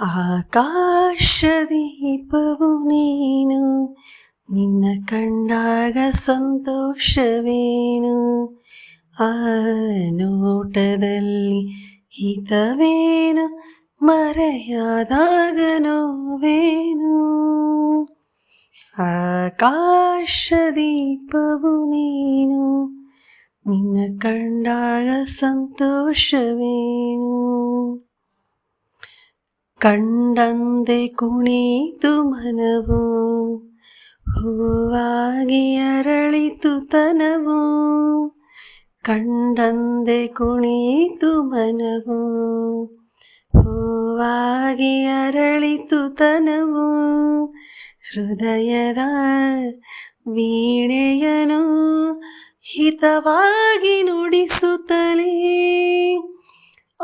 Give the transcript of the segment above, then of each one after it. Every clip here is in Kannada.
ಆಕಾಶದೀಪವು ನೀನು, ನಿನ್ನ ಕಂಡಾಗ ಸಂತೋಷವೇನು, ಆ ನೋಟದಲ್ಲಿ ಹಿತವೇನು, ಮರೆಯಾದಾಗ ನೋವೇನು. ಆಕಾಶದೀಪವು ನೀನು, ನಿನ್ನ ಕಂಡಾಗ ಸಂತೋಷವೇನು. ಕಂಡಂತೆ ಕುಣಿತು ಮನವು, ಹೂವಾಗಿ ಅರಳಿತು ತನವು. ಕಂಡಂತೆ ಕುಣಿತು ಮನವು, ಹೂವಾಗಿ ಅರಳಿತು ತನವು. ಹೃದಯದ ವೀಣೆಯನು ಹಿತವಾಗಿ ನುಡಿಸುತ್ತಲೇ,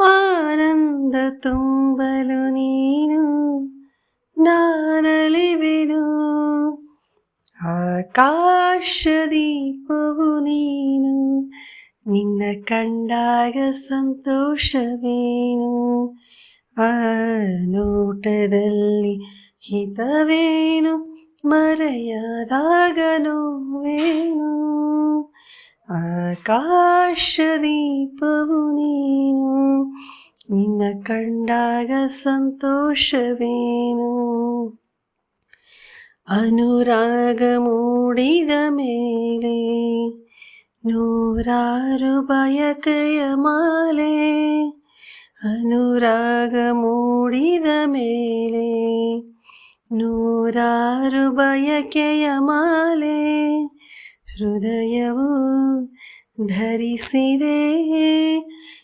ಆನಂದ ತುಂಬಲು ನೀನು ನಾನಲಿವೆನು. ಆಕಾಶದೀಪವು ನೀನು, ನಿನ್ನ ಕಂಡಾಗ ಸಂತೋಷವೇನು, ಆ ನೋಟದಲ್ಲಿ ಹಿತವೇನು, ಮರೆಯಾದಾಗ ನೋವೇನು. ಆಕಾಶದೀಪವು ನೀನು, ನಿನ್ನ ಕಂಡಾಗ ಸಂತೋಷವೇನು. ಅನುರಾಗ ಮೂಡಿದ ಮೇಲೆ ನೂರಾರು ಬಯಕೆಯ ಮಾಲೆ. ಅನುರಾಗ ಮೂಡಿದ ಮೇಲೆ ನೂರಾರು ಬಯಕೆಯ ಮಾಲೆ. ಹೃದಯವು ಧರಿಸಿದೆ,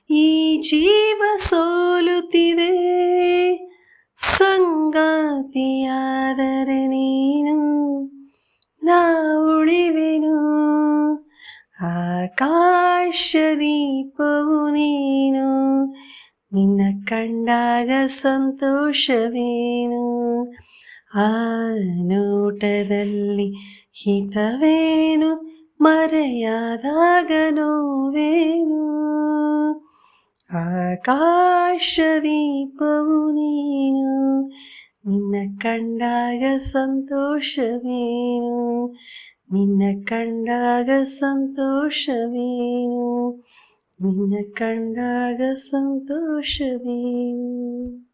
ಈ ಜೀವ ಸೋಲುತ್ತಿದೆ. ಸಂಗಾತಿಯಾದರೆ ನೀನು ನಾ ಉಳಿವೆನು. ಆಕಾಶದೀಪವು ನೀನು, ನಿನ್ನ ಕಂಡಾಗ ಸಂತೋಷವೇನು, ಆ ನೋಟದಲ್ಲಿ ಹಿತವೇನು, ಮರೆಯಾದಾಗ ನೋವೇನು. ಆಕಾಶದೀಪವು ನೀನು, ನಿನ್ನ ಕಂಡಾಗ ಸಂತೋಷವೇನು, ನಿನ್ನ ಕಂಡಾಗ ಸಂತೋಷವೇನು, ನಿನ್ನ ಕಂಡಾಗ ಸಂತೋಷವೇನು.